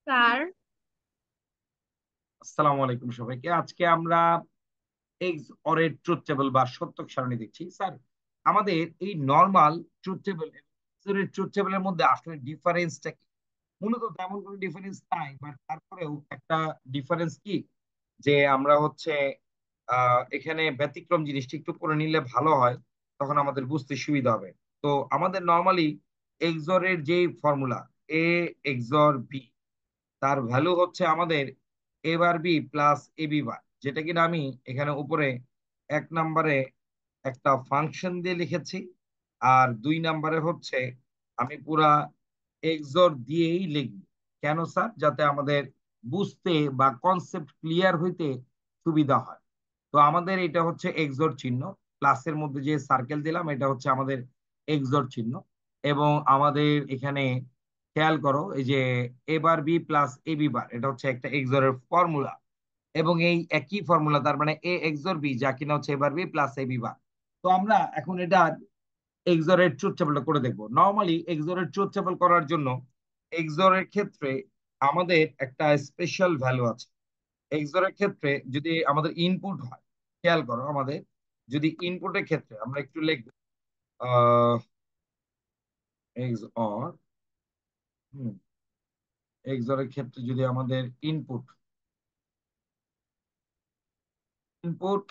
Sir. আসসালামু আলাইকুম সবাইকে। আজকে আমরা এক্স অর এর ট্রুথ টেবল বা সত্যক সারণী দেখছি। স্যার, আমাদের এই নরমাল ট্রুথ টেবল এর ট্রুথ টেবলের মধ্যে আসলে ডিফারেন্সটা কি? মূলত তেমন কোনো ডিফারেন্স নাই, বাট তারপরেও একটা ডিফারেন্স কি, যে আমরা হচ্ছে এখানে ব্যতিক্রম জিনিসটা একটু করে নিলে ভালো হয়, তখন আমাদের বুঝতে সুবিধা হবে। তো আমাদের নরমালি এক্সর এর যে ফর্মুলা, এ এক্সর বি, তার ভ্যালু হচ্ছে আমাদের এ বার বি প্লাস এ বি বার, যেটা কিনা আমি এখানে উপরে এক নম্বরে একটা ফাংশন দিয়ে লিখেছি। আর দুই নম্বরে হচ্ছে আমি পুরা এক্সর দিয়েই লিখব। কেন স্যার? যাতে আমাদের বুঝতে বা কনসেপ্ট ক্লিয়ার হইতে সুবিধা হয়। তো আমাদের এটা হচ্ছে এক্সর চিহ্ন, প্লাসের মধ্যে যে সার্কেল দিলাম এটা হচ্ছে আমাদের এক্সর চিহ্ন। এবং আমাদের এখানে খেয়াল করো, এই যে এ বার বি প্লাস এ বি বার, এটা হচ্ছে একটা এক্সরের ফর্মুলা। এবং এই একই ফর্মুলা, তার মানে এ এক্সর বি, যা কিনা হচ্ছে এ বার বি প্লাস এ বি বার। তো আমরা এখন এটা এক্সরের ট্রুথ টেবলটা করে দেখবো। নর্মালি এক্সরের ট্রুথ টেবল করার জন্য এক্সরের ক্ষেত্রে আমাদের একটা স্পেশাল ভ্যালু আছে। এক্সরের ক্ষেত্রে যদি আমাদের ইনপুট হয়, খেয়াল করো, আমাদের যদি ইনপুটের ক্ষেত্রে আমরা একটু লিখবো আহ এক্স অর, এক্সরের ক্ষেত্রে যদি আমাদের ইনপুট ইনপুট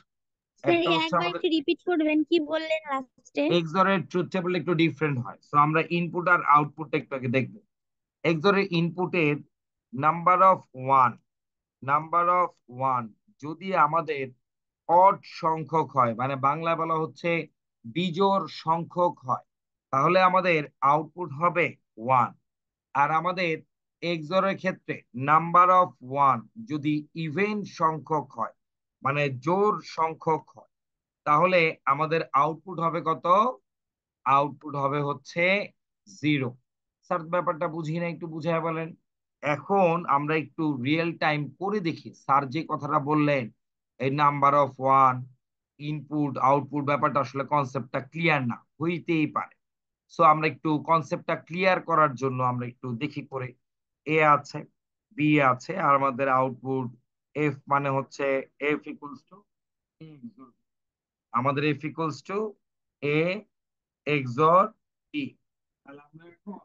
স্যার, একটা হচ্ছে একবার আমাদের একটু রিপিট করবেন কি বললেন লাস্টে? এক্সরের ট্রুথ টেবল একটু ডিফারেন্ট হয়, তো আমরা ইনপুট আর আউটপুট একটু আগে দেখবো। এক্সরের ইনপুটের number of one, number of one যদি আমাদের অড সংখ্যক হয়, মানে বাংলা বলা হচ্ছে বিজোড় সংখ্যক হয়, তাহলে আমাদের আউটপুট হবে ওয়ান। আর আমাদের এক্সরের ক্ষেত্রে নাম্বার অফ ওয়ান যদি ইভেন সংখ্যক হয়, মানে জোড় সংখ্যক হয়, তাহলে আমাদের আউটপুট হবে কত? আউটপুট হবে হচ্ছে জিরো। স্যার, ব্যাপারটা বুঝি না, একটু বুঝায় বলেন। এখন আমরা একটু রিয়েল টাইম করে দেখি। স্যার যে কথাটা বললেন, এই number of one, input output, ব্যাপারটা আসলে কনসেপ্টটা ক্লিয়ার না হইতেই পারে। সো আমরা একটু কনসেপ্টটা ক্লিয়ার করার জন্য আমরা একটু দেখি করে। এ আছে, বি আছে, আর আমাদের আউটপুট এফ, মানে হচ্ছে এফ ইকুয়ালস টু, আমাদের F equals to A XOR E. তাহলে আমরা এখন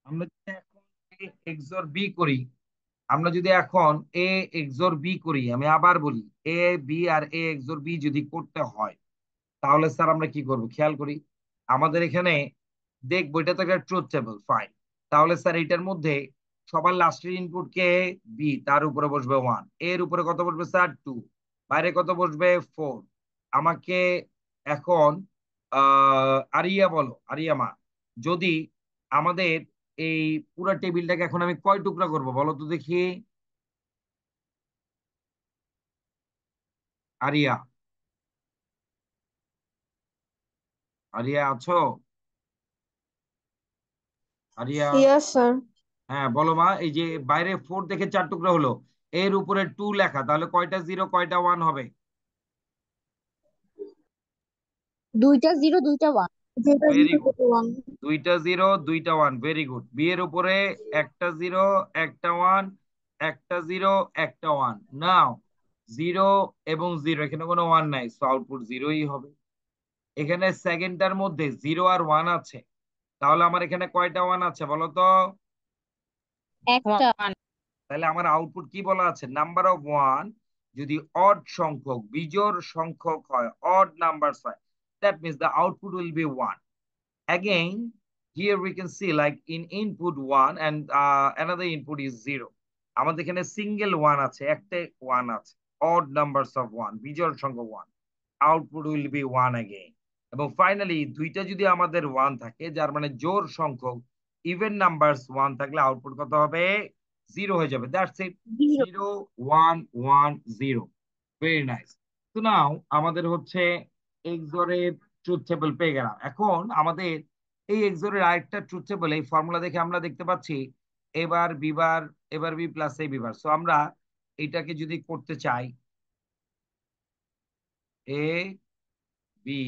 আমরা যদি এখন এ এক্সর বি করি, আমরা যদি এখন এ এক্সর বি করি, আমি আবার বলি, A B R A XOR B যদি করতে হয়, তাহলে স্যার আমরা কি করব খেয়াল করি। আমাদের এখানে দেখবো এটা তো একটা ট্রুথ টেবল, ফাইন। তাহলে স্যার এটার মধ্যে সবার লাস্টের ইনপুট কে? বি, তার উপরে বসবে ওয়ান, এর উপরে কত বসবে স্যার? টু, বাইরে কত বসবে? ফোর। আমাকে এখন আরিয়া বলো, আরিয়া মা, যদি আমাদের এই পুরো টেবিলটাকে এখন আমি কয় টুকরা করব বলো তো দেখি। আরিয়া, আরিয়া আছো? Ariya, yes sir. হ্যাঁ বলো মা। এই যে বাইরে ফোর দেখে চার টুকরা হলো, এর উপরে টু লেখা, তাহলে কয়টা জিরো কয়টা ওয়ান হবে? দুইটা জিরো দুইটা ওয়ান। যেটা ভেরি জিরো গুড। যেটা ওয়ান। দুইটা জিরো দুইটা ওয়ান, ভেরি গুড। বি এর উপরে একটা জিরো একটা ওয়ান, একটা জিরো একটা ওয়ান। নাও জিরো এবং জিরো, এখানে কোনো ওয়ান নাই, সো আউটপুট জিরোই হবে। এখানে সেকেন্ডটার মধ্যে জিরো আর ওয়ান আছে, তাহলে আমার এখানে কয়টা ওয়ান আছে বলো তো? একটা। তাহলে আমার আউটপুট কি বলা আছে? নাম্বার অফ ওয়ান যদি অড সংখ্যক বিজোড় সংখ্যক হয়, অড নাম্বারস হয়, that means the output will be 1. Again, here we can see like in input 1 and another input is 0. আমাদের এখানে সিঙ্গেল 1 আছে, একটা 1 আছে, odd numbers of 1, বিজোড় সংখ্যা 1, output will be 1 again. এবং ফাইনালি দুইটা যদি আমাদের 1 থাকে, যার মানে জোড় সংখ্যক ইভেন নাম্বারস 1 থাকলে আউটপুট কত হবে? 0 হয়ে যাবে। That's it. Zero. 0 1 1 0। Very nice. তো নাও আমাদের হচ্ছে এক্সরের ট্রুথ টেবল পেয়ে গেলাম। এখন আমাদের এই এক্সরের আরেকটা ট্রুথ টেবল, এই ফর্মুলা দেখে আমরা দেখতে পাচ্ছি এবার বিবার, এবার বি প্লাস এ বিবার। সো আমরা এটাকে যদি করতে চাই, এ বি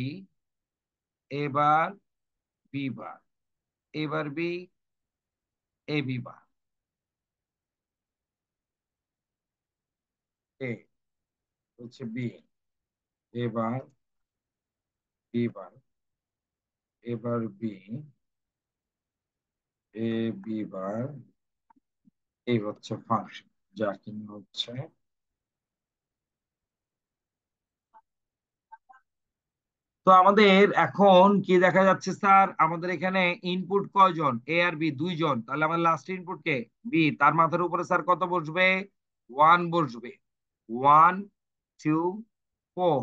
এবার বি বার, এবার বি, এ বি বার, এ হচ্ছে বি, এবার বি বার, এবার বি, এ বি বার, এই হচ্ছে ফাংশন, যা কিনা হচ্ছে। তো আমাদের এখন কি দেখা যাচ্ছে স্যার, আমাদের এখানে ইনপুট কয়জন, এ আর বি দুইজন, তাহলে আমাদের লাস্ট ইনপুট কে, বি, তার মাথার উপরে স্যার কত বসবে, ওয়ান বসবে। ওয়ান, টু, ফোর,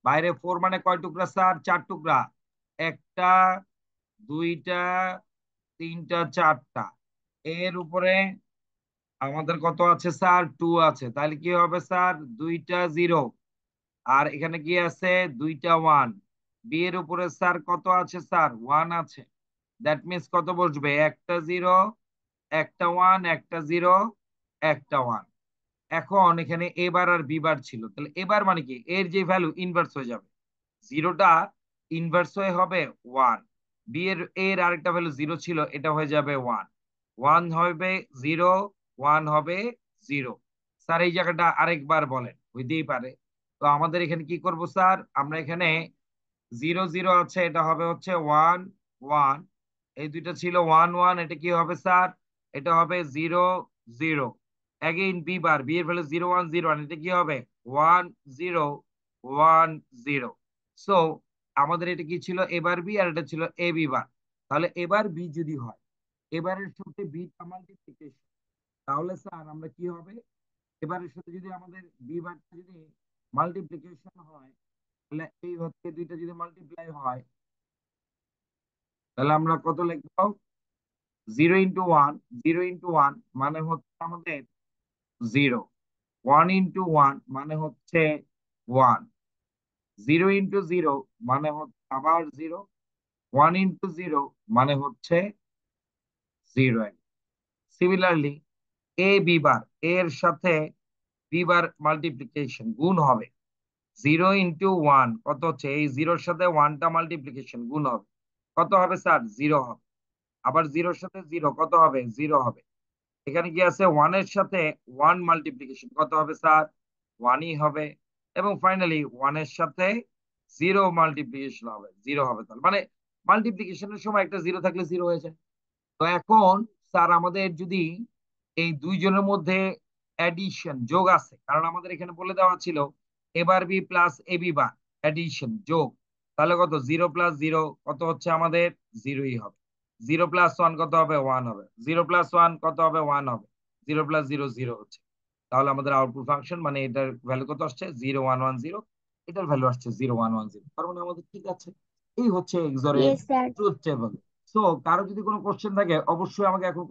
বাইরে ফোর মানে কয় টুকরা স্যার, চার টুকরা, একটা, দুইটা, তিনটা, চারটা, এর উপরে আমাদের কত আছে স্যার, টু আছে, তাহলে কি হবে স্যার, দুইটা জিরো, আর এখানে কি আছে, দুইটা ওয়ান। বি এর উপরে স্যার কত আছে স্যার, ওয়ান আছে, দ্যাট মিন্স কত বসবে, একটা জিরো, একটা ওয়ান, একটা জিরো, একটা ওয়ান। এখন এখানে এবার আর বিবার ছিল, তাহলে এবার মানে কি, এর যে ভ্যালু ইনভার্স হয়ে যাবে, জিরোটা ইনভার্স হয়ে হবে ওয়ান। বি এর এর আরেকটা ভ্যালু জিরো ছিল, এটা হয়ে যাবে ওয়ান, ওয়ান হবে জিরো, ওয়ান হবে জিরো। স্যার এই জায়গাটা আরেকবার বলেন, হইতেই পারে। তো আমাদের এখানে কি করব স্যার, আমরা এখানে জিরো জিরো আছে, এটা হবে হচ্ছে ওয়ান ওয়ান, এই দুইটা ছিল ওয়ান ওয়ান, এটা কি হবে স্যার, এটা হবে zero zero. Again B bar, B এর value zero one zero one, এটা কি হবে one zero one zero. So আমাদের এটা কি ছিল, এবার বি, আর এটা ছিল এ বি বার। তাহলে এবার বি যদি হয়, এবারের সাথে বি মাল্টিপ্লিকেশন, তাহলে স্যার আমরা কি হবে, এবারের সাথে যদি আমাদের বি বারটা যদি মাল্টিপ্লিকেশন হয়, তাহলে এই হচ্ছে দুইটা যদি মাল্টিপ্লাই হয়, তাহলে আমরা কত লিখবো, zero into one, zero into one মানে হচ্ছে আমাদের জিরো, ওয়ান ইন্টু ওয়ান মানে হচ্ছে ওয়ান, জিরো ইন্টু জিরো মানে হচ্ছে আবার জিরো, ওয়ান ইন্টু জিরো মানে হচ্ছে জিরো। সিমিলারলি এ বি বার, এর সাথে বি বার মাল্টিপ্লিকেশন গুণ হবে, জিরো ইন্টু ওয়ান কত হচ্ছে, এই জিরোর সাথে ওয়ানটা মাল্টিপ্লিকেশন গুণ হবে, কত হবে স্যার, জিরো হবে। আবার জিরোর সাথে জিরো কত হবে, জিরো হবে। এখানে কি আছে, ওয়ানের সাথে ওয়ান মাল্টিপ্লিকেশন কত হবে স্যার, ওয়ানই হবে। এবং ফাইনালি ওয়ানের সাথে জিরো মাল্টিপ্লিকেশন হবে, জিরো হবে। তাহলে মানে মাল্টিপ্লিকেশনের সময় একটা জিরো থাকলে জিরো হয়ে যায়। তো এখন স্যার আমাদের যদি এই দুইজনের মধ্যে অ্যাডিশন যোগ আছে, কারণ আমাদের এখানে বলে দেওয়া ছিল এবার B plus A B bar addition যোগ, তাহলে কত, জিরো প্লাস জিরো কত হচ্ছে আমাদের, জিরোই হবে। জিরো প্লাস ওয়ান কত হবে, ওয়ান হবে। জিরো প্লাস ওয়ান কত হবে, ওয়ান হবে। জিরো প্লাস জিরো জিরো হচ্ছে। তাহলে আমাদের আউটপুট ফাংশন মানে এটার ভ্যালু কত আসছে, জিরো ওয়ান ওয়ান জিরো, এটার ভ্যালু আসছে জিরো ওয়ান ওয়ান জিরো, তার মানে আমাদের ঠিক আছে। এই হচ্ছে এক্সরের yes sir. Truth table. So কারো যদি কোনো কোশ্চেন থাকে অবশ্যই আমাকে এখন